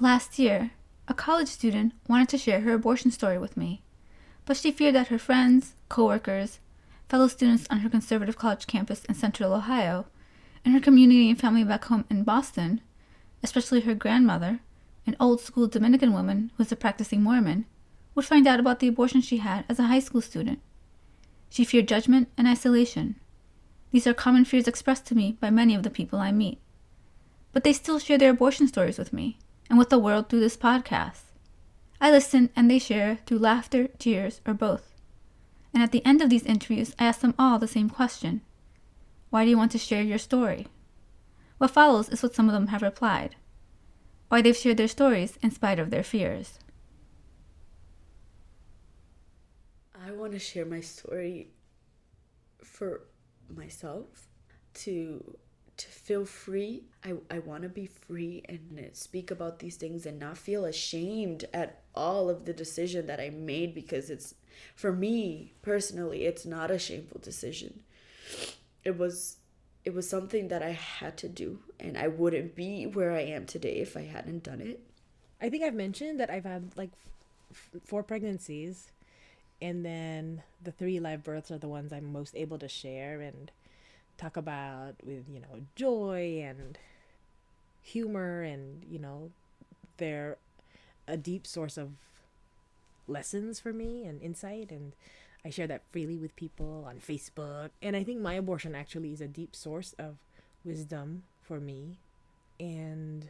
Last year, a college student wanted to share her abortion story with me, but she feared that her friends, coworkers, fellow students on her conservative college campus in central Ohio, and her community and family back home in Boston, especially her grandmother, an old school Dominican woman who was a practicing Mormon, would find out about the abortion she had as a high school student. She feared judgment and isolation. These are common fears expressed to me by many of the people I meet. But they still share their abortion stories with me and with the world through this podcast. I listen and they share through laughter, tears, or both. And at the end of these interviews, I ask them all the same question. Why do you want to share your story? What follows is what some of them have replied. Why they've shared their stories in spite of their fears. I want to share my story for myself to feel free. I want to be free and speak about these things and not feel ashamed at all of the decision that I made, because it's, for me personally, it's not a shameful decision. It was something that I had to do, and I wouldn't be where I am today if I hadn't done it. I think I've mentioned that I've had like 4 pregnancies, and then the 3 live births are the ones I'm most able to share and talk about with, joy and humor, and, they're a deep source of lessons for me and insight, and I share that freely with people on Facebook. And I think my abortion actually is a deep source of wisdom for me, and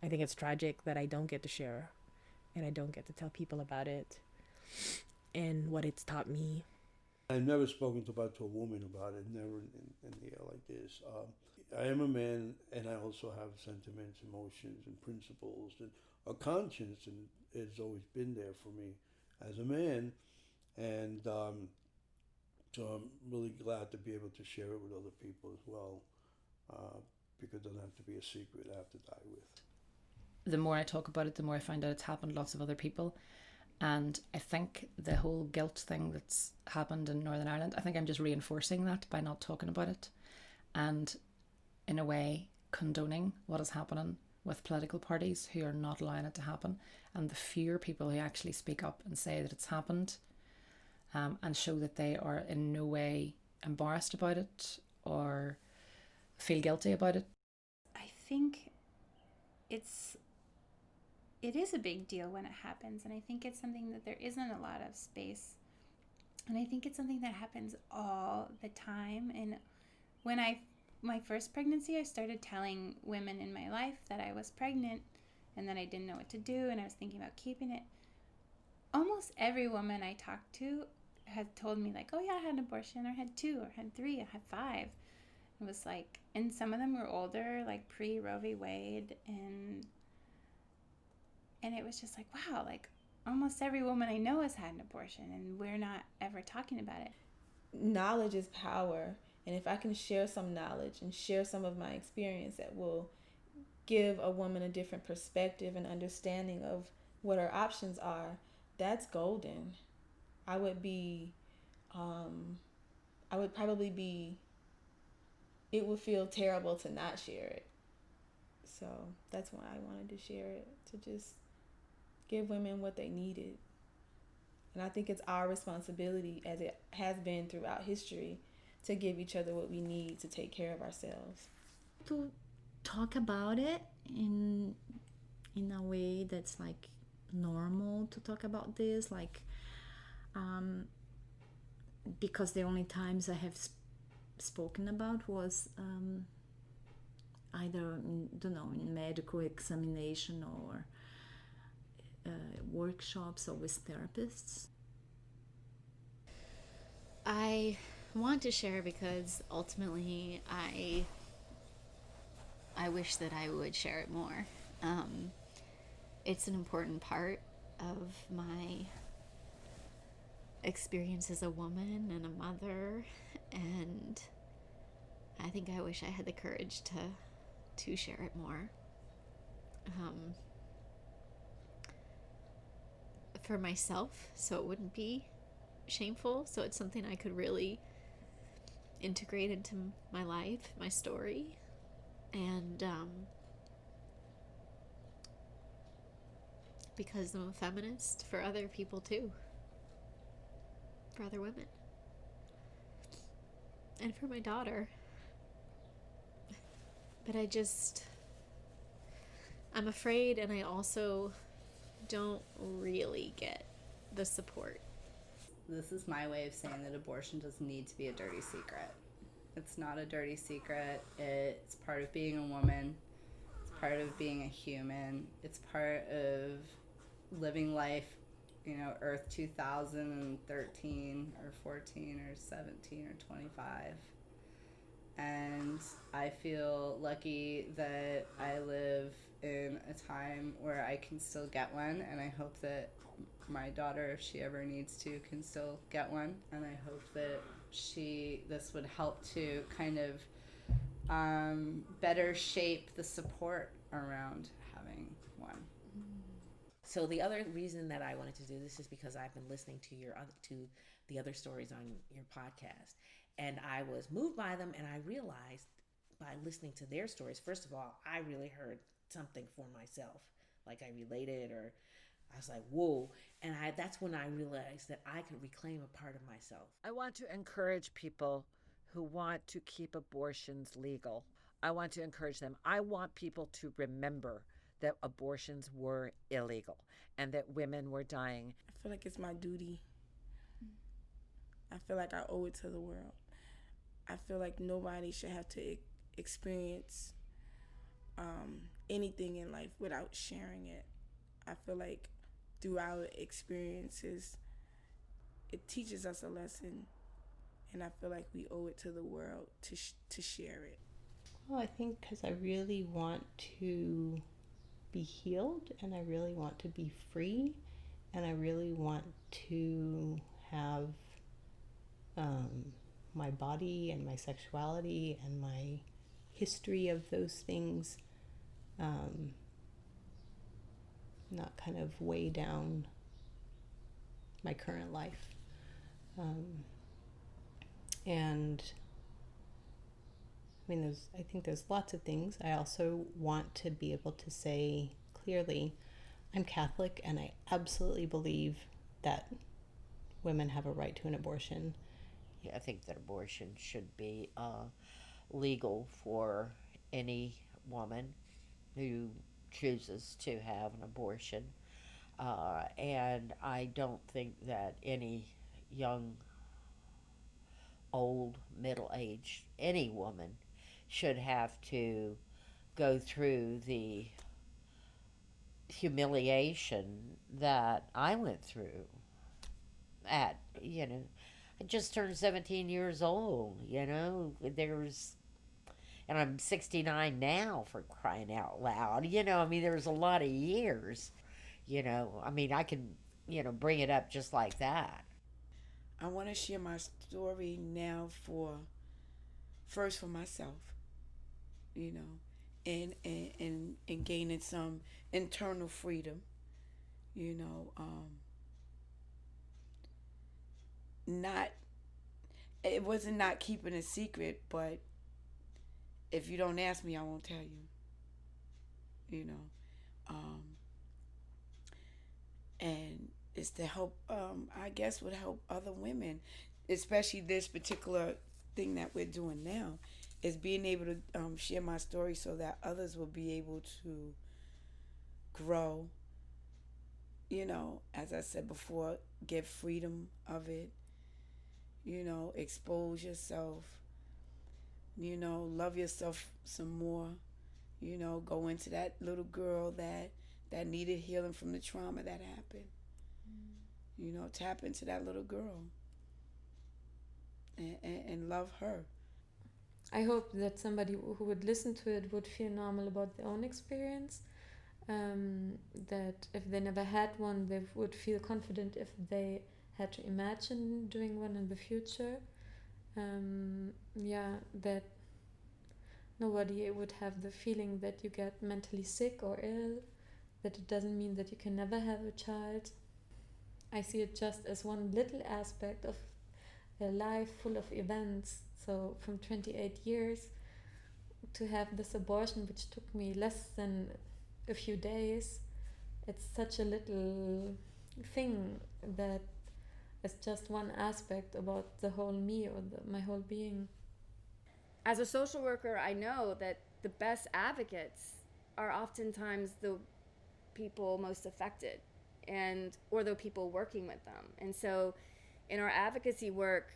I think it's tragic that I don't get to share and I don't get to tell people about it and what it's taught me. I've never spoken to a woman about it, never in the air like this. I am a man, and I also have sentiments, emotions, and principles, and a conscience, and it's always been there for me as a man. And so I'm really glad to be able to share it with other people as well, because it doesn't have to be a secret I have to die with. The more I talk about it, the more I find out it's happened to lots of other people. And I think the whole guilt thing that's happened in Northern Ireland, I think I'm just reinforcing that by not talking about it and, in a way, condoning what is happening with political parties who are not allowing it to happen. And the fewer people who actually speak up and say that it's happened, and show that they are in no way embarrassed about it or feel guilty about it. I think it is a big deal when it happens, and I think it's something that there isn't a lot of space, and I think it's something that happens all the time. And when my first pregnancy, I started telling women in my life that I was pregnant and that I didn't know what to do, and I was thinking about keeping it. Almost every woman I talked to had told me, like, oh yeah, I had an abortion, or had 2, or had 3, or had 5. It was like, and some of them were older, like pre-Roe v. Wade, and it was just like, wow, like almost every woman I know has had an abortion, and we're not ever talking about it. Knowledge is power, and if I can share some knowledge and share some of my experience that will give a woman a different perspective and understanding of what her options are, that's golden. I would probably be, it would feel terrible to not share it. So that's why I wanted to share it, to just give women what they needed. And I think it's our responsibility, as it has been throughout history, to give each other what we need to take care of ourselves. To talk about it in a way that's like normal, to talk about this, like because the only times I have spoken about was either in medical examination or workshops or with therapists. I want to share because ultimately I wish that I would share it more. It's an important part of my experience as a woman and a mother, and I think I wish I had the courage to share it more. For myself, so it wouldn't be shameful, so it's something I could really integrate into my life, my story, and because I'm a feminist for other people too, for other women, and for my daughter. But I'm afraid, and I also don't really get the support. This is my way of saying that abortion doesn't need to be a dirty secret. It's not a dirty secret. It's part of being a woman. It's part of being a human. It's part of living life, Earth 2013 or 14 or 17 or 25. And I feel lucky that I live in a time where I can still get one, and I hope that my daughter, if she ever needs to, can still get one. And I hope that this would help to kind of better shape the support around having one. So the other reason that I wanted to do this is because I've been listening to the other stories on your podcast, and I was moved by them, and I realized by listening to their stories, first of all, I really heard something for myself, like I related, or I was like, whoa. And that's when I realized that I could reclaim a part of myself. I want to encourage people who want to keep abortions legal. I want to encourage them. I want people to remember that abortions were illegal and that women were dying. I feel like it's my duty. I feel like I owe it to the world. I feel like nobody should have to experience anything in life without sharing it. I feel like through our experiences, it teaches us a lesson, and I feel like we owe it to the world to share it. Well, I think because I really want to be healed, and I really want to be free, and I really want to have my body and my sexuality and my history of those things not kind of weigh down my current life. And I think there's lots of things. I also want to be able to say clearly, I'm Catholic and I absolutely believe that women have a right to an abortion. Yeah, I think that abortion should be legal for any woman who chooses to have an abortion. And I don't think that any young, old, middle-aged, any woman should have to go through the humiliation that I went through I just turned 17 years old, and I'm 69 now, for crying out loud. There's a lot of years, I can, bring it up just like that. I want to share my story now first for myself, and gaining some internal freedom, it wasn't not keeping a secret, but if you don't ask me, I won't tell you, and it's to help, I guess would help other women, especially this particular thing that we're doing now, is being able to share my story so that others will be able to grow, as I said before, get freedom of it, expose yourself, love yourself some more, go into that little girl that needed healing from the trauma that happened. Tap into that little girl and love her. I hope that somebody who would listen to it would feel normal about their own experience, that if they never had one, they would feel confident if they had to imagine doing one in the future. That nobody would have the feeling that you get mentally sick or ill, that it doesn't mean that you can never have a child. I see it just as one little aspect of a life full of events. So from 28 years to have this abortion, which took me less than a few days, it's such a little thing that is just one aspect about the whole me or my whole being. As a social worker, I know that the best advocates are oftentimes the people most affected and or the people working with them. And so in our advocacy work,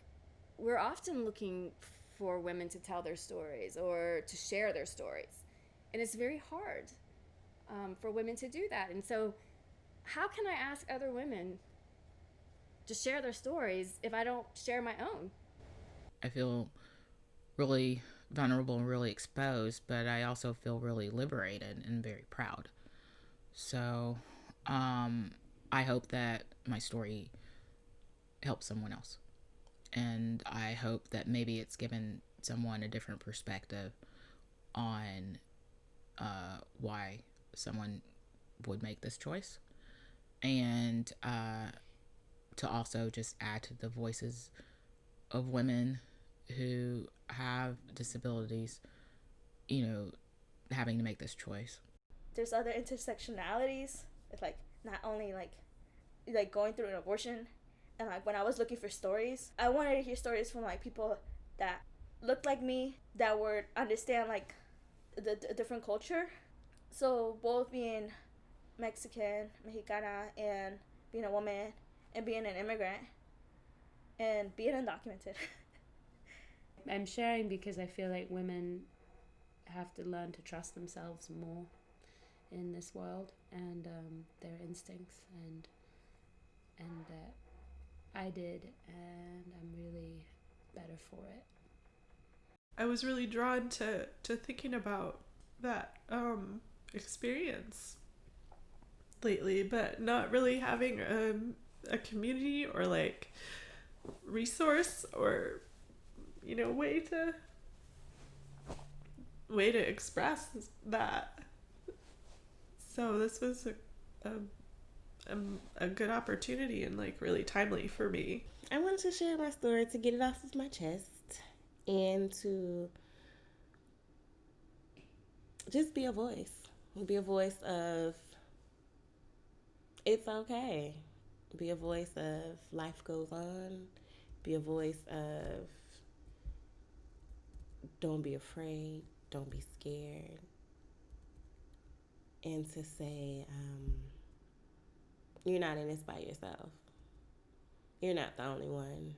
we're often looking for women to tell their stories or to share their stories. And it's very hard for women to do that. And so how can I ask other women to share their stories if I don't share my own? I feel really vulnerable and really exposed, but I also feel really liberated and very proud. So I hope that my story helps someone else. And I hope that maybe it's given someone a different perspective on why someone would make this choice. And to also just add to the voices of women who have disabilities, having to make this choice. There's other intersectionalities. It's like not only like going through an abortion, and like when I was looking for stories, I wanted to hear stories from like people that looked like me, that would understand like the different culture. So both being Mexican, Mexicana, and being a woman, and being an immigrant, and being undocumented. I'm sharing because I feel like women have to learn to trust themselves more in this world and their instincts, and that I did, and I'm really better for it. I was really drawn to thinking about that experience lately, but not really having a community or like resource or way to express that. So this was a good opportunity and like really timely for me. I wanted to share my story to get it off of my chest and to just be a voice. Be a voice of it's okay. Be a voice of life goes on. Be a voice of don't be afraid, don't be scared. And to say, you're not in this by yourself. You're not the only one.